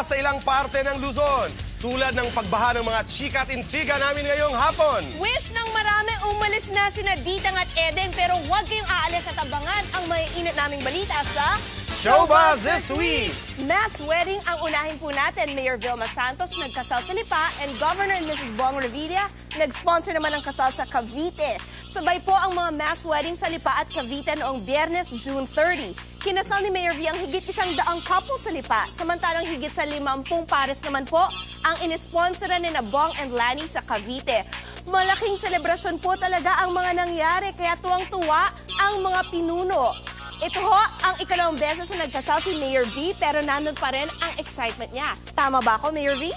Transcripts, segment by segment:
sa ilang parte ng Luzon. Tulad ng pagbaha ng mga chika at intriga namin ngayong hapon. Wish ng marami umalis na sina Ditang at Eden, pero huwag kayong aalis at abangan ang may init naming balita sa Showbuzz This Week! Mass wedding ang unahin po natin. Mayor Vilma Santos nagkasal sa Lipa and Governor and Mrs. Bong Revilla nag-sponsor naman ng kasal sa Cavite. Sabay po ang mga mass wedding sa Lipa at Cavite noong Biyernes, June 30. Kinasal ni Mayor V ang higit 100 couple sa Lipa, samantalang higit sa 50 pares naman po ang inisponsoran ni Bong and Lani sa Cavite. Malaking selebrasyon po talaga ang mga nangyari, kaya tuwang-tuwa ang mga pinuno. Ito ho ang ikalawang beses na nagkasal si Mayor V, pero nandun pa rin ang excitement niya. Tama ba ako, Mayor V?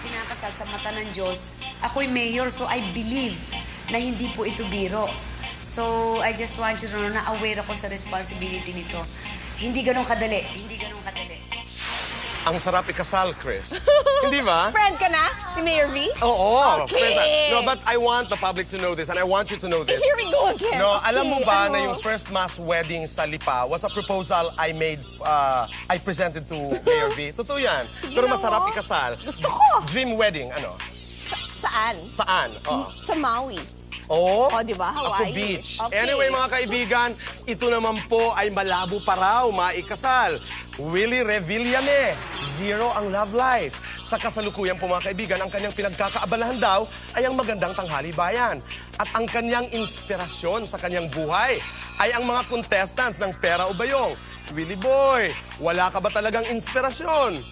Pinakasal sa mata ng Diyos. Ako'y mayor, so I believe na hindi po ito biro. So, I just want you to know na aware ako sa responsibility nito. Hindi ganun kadali. Hindi ganun kadali. Ang sarap ikasal, Chris. Hindi ba? Friend ka na ni Mayor V? Oo. Okay. No, but I want the public to know this and I want you to know this. Here we go again. No, Okay, alam mo ba ano? na yung first mass wedding sa Lipa was a proposal I made, I presented to Mayor V. Totoo yan. Sige Pero na, masarap oh. ikasal. Gusto ko. Dream wedding, ano? Saan? Saan? Oh. Sa Maui. Oh, Oh, di ba? Hawaii. Ako beach. Okay. Anyway, mga kaibigan, ito naman po ay malabo pa raw maikasal. Willie Revillame, zero ang love life. Sa kasalukuyan po mga kaibigan, ang kanyang pinagkakaabalahan daw ay ang magandang tanghali bayan. At ang kanyang inspirasyon sa kanyang buhay ay ang mga contestants ng Pera o Bayong. Willie Boy, wala ka ba talagang inspirasyon?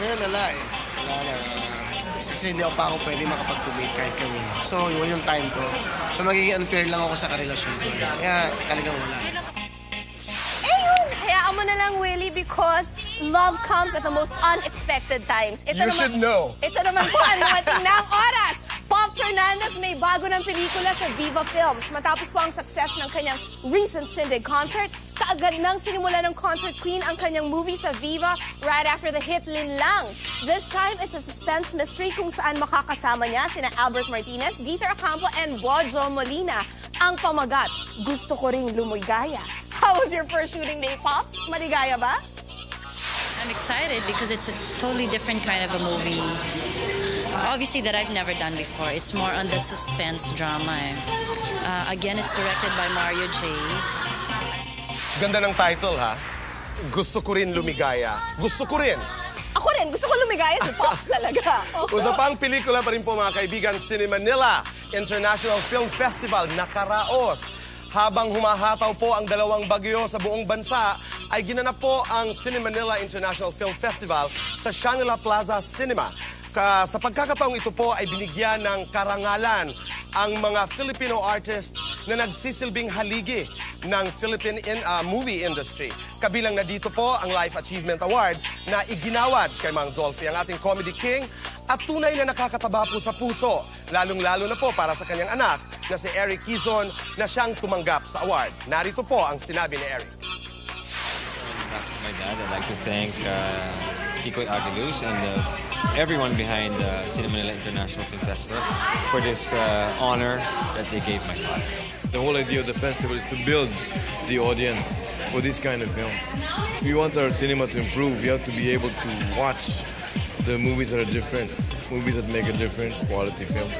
Ngayon, wala eh. Wala na. Kasi hindi ako pa ako pwede makapag-commit kahit kami. So, yun yung time ko. So, magiging unfair lang ako sa karelasyon ko. Kaya, talagang wala. Ayun! Hayaan mo na lang, Willie, because love comes at the most unexpected times. You should know. Ito naman po ang dumating na oras. Pop Fernandez may bago ng pelikula sa Viva Films. Matapos po ang success ng kanyang recent Shindig concert, kaagad nang sinimula ng concert queen ang kanyang movie sa Viva right after the hit Linlang. This time, it's a suspense mystery kung saan makakasama niya sina Albert Martinez, Dieter Ocampo, and Bojo Molina. Ang pamagat, gusto ko ring lumigaya. How was your first shooting day, Pops? Maligaya ba? I'm excited because it's a totally different kind of a movie. Obviously that I've never done before. It's more on the suspense drama. Again, it's directed by Mario J. Ganda ng title, ha? Gusto ko rin lumigaya. Gusto ko rin. Ako rin, gusto ko lumigaya si Pops talaga. Usapang pelikula pa rin po mga kaibigan, Cinemanila International Film Festival nakaraos. Habang humahataw po ang dalawang bagyo sa buong bansa, ay ginanap po ang Cinemanila International Film Festival sa Shangri-La Plaza Cinema. Sa pagkakataong ito po ay binigyan ng karangalan ang mga Filipino artists na nagsisilbing haligi ng Philippine movie industry. Kabilang na dito po ang Life Achievement Award na iginawad kay Mang Dolphy, ang ating comedy king, at tunay na nakakataba po sa puso, lalong-lalo na po para sa kanyang anak na si Eric Quizon na siyang tumanggap sa award. Narito po ang sinabi ni Eric. My dad, I'd like to thank Kikoy Aguiluz and everyone behind Cinemanila International Film Festival for this honor that they gave my father. The whole idea of the festival is to build the audience for these kind of films. If we want our cinema to improve, we have to be able to watch the movies that are different, movies that make a difference, quality films.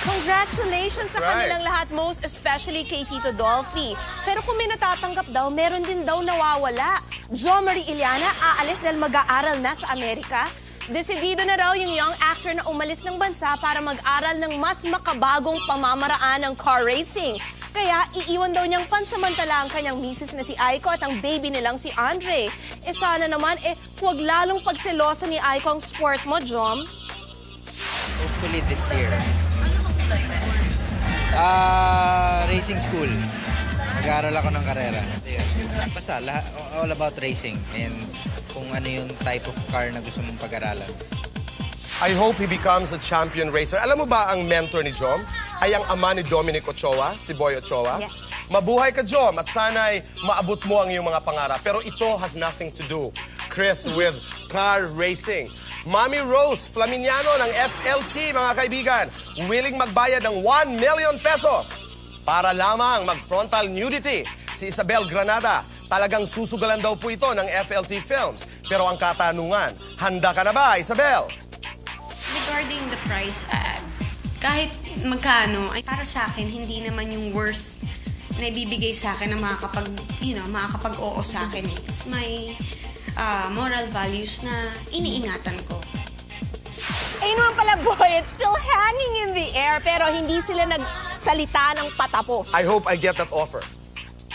Congratulations sa kanilang lahat, most especially kay Tito Dolphy. Pero kung may natatanggap daw, meron din daw nawawala. Jo Marie Iliana aalis dahil mag-aaral na sa Amerika. Desidido na raw yung young actor na umalis ng bansa para mag-aral ng mas makabagong pamamaraan ng car racing. Kaya iiwan daw niyang pansamantala ang kanyang misis na si Aiko at ang baby nilang si Andre. Sana naman, huwag lalong pagselosa ni Aiko ang sport mo, Jom. Hopefully this year. Racing school. Nag-aaral ako ng karera. Basta, all about racing and kung ano yung type of car na gusto mong pag-aralan. I hope he becomes a champion racer. Alam mo ba ang mentor ni Jom ay ang ama ni Dominic Ochoa, si Boy Ochoa? Yes. Mabuhay ka, Jom, at sana'y maabot mo ang iyong mga pangarap. Pero ito has nothing to do, Chris, with car racing. Mami Rose Flaminiano ng FLT, mga kaibigan, willing magbayad ng 1 million pesos para lamang mag-frontal nudity si Isabel Granada Talagang susugalan daw po ito ng FLT Films. Pero ang katanungan, handa ka na ba, Isabel? Regarding the price, kahit magkano, ay para sa akin, hindi naman yung worth na ibibigay sa akin na makakapag-oo sa akin. It's my moral values na iniingatan ko. Ayun naman pala, boy, it's still hanging in the air pero hindi sila nagsalita ng patapos. I hope I get that offer.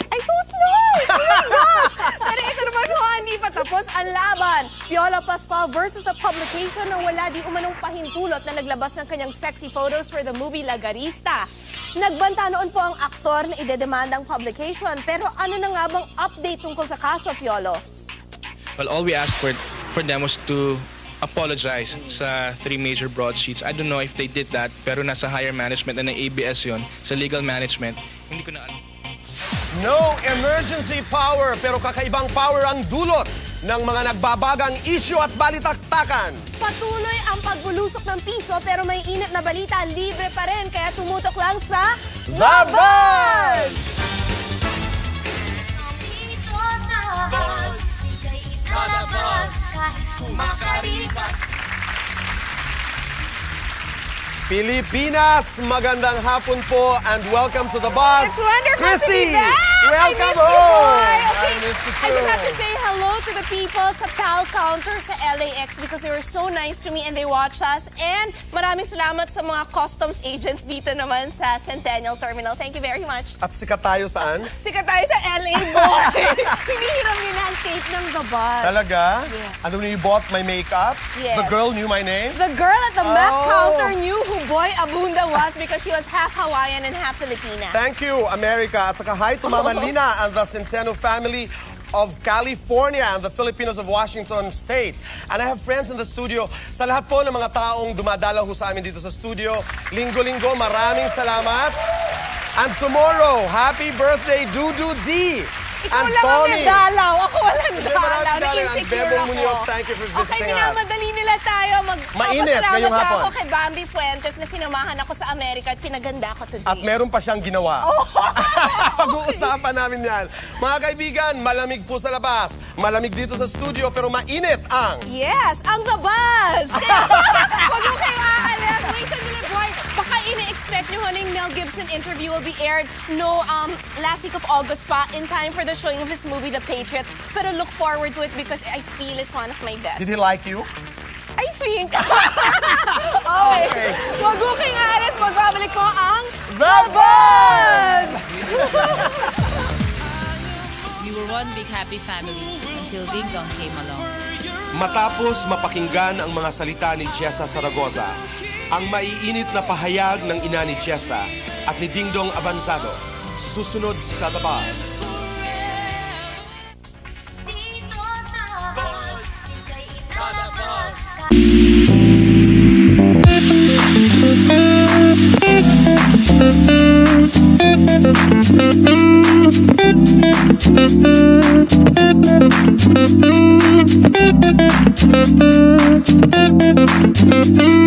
I don't know! Oh my gosh! Pero ito naman ho, hindi pa tapos ang laban. Viola Pascual versus the publication na wala di umanong pahintulot na naglabas ng kanyang sexy photos for the movie Lagarista. Nagbanta noon po ang aktor na idedemanda ang publication. Pero ano na nga bang update tungkol sa kaso, Piolo? Well, all we asked for them was to apologize sa 3 major broadsheets. I don't know if they did that, pero nasa higher management na ng ABS yon, sa legal management. Hindi ko na alam. No emergency power, pero kakaibang power ang dulot ng mga nagbabagang isyu at balitaktakan. Patuloy ang pagbulusok ng piso pero may init na balita, libre pa rin. Kaya tumutok lang sa The Buzz! Pilipinas, magandang hapon po and welcome to The Buzz. It's wonderful to Chrissy, be back! welcome I missed you, home! boy. I Okay, missed you I just too. have to say hello to the people sa PAL counter sa LAX because they were so nice to me and they watched us. And maraming salamat sa mga customs agents dito naman sa Centennial Terminal. Thank you very much. At sikat tayo saan? Sikat tayo sa LA, boy! Hinihiram nila ang tape ng The Buzz. Talaga? Yes. And when you bought my makeup, Yes. the girl knew my name? The girl at the Mac Oh. counter knew who Boy Abunda was because she was half Hawaiian and half Filipina. Thank you, America. At saka hi to Mama Lina and the Centeno family of California and the Filipinos of Washington State. And I have friends in the studio. Sa lahat po ng mga taong dumadalaw ho sa amin dito sa studio, linggo-linggo, maraming salamat. And tomorrow, happy birthday, Dudu D. Ikaw and lang ang Tony. may dalaw. Ako walang Hindi, dalaw. maraming dalaw. And Na-insecure Bebong ako. Munoz, thank you for Okay, visiting us. minamadali nila tayo. Mainit Magpapasalamat ngayong hapon. ako kay Bambi Fuentes na sinamahan ako sa Amerika at pinaganda ako today. At meron pa siyang ginawa. Oh. Pag-uusapan namin yan. Mga kaibigan, malamig po sa labas. Malamig dito sa studio, pero mainit ang... Yes, ang The Buzz! Huwag mo kayo aalis. Wait sandali, boy. Baka ina-expect nyo huling Mel Gibson interview will be aired last week of August pa in time for the showing of his movie, The Patriot. Pero look forward to it because I feel it's one of my best. Did he like you? I think. Okay. Huwag mo kayong aalis. Magbabalik po ang The Buzz! We were one big happy family until Ding Dong came along. Matapos mapakinggan ang mga salita ni Chessa Zaragoza, ang maiinit na pahayag ng ina ni Chessa at ni Dingdong Avanzado, susunod sa The Buzz. Thank you.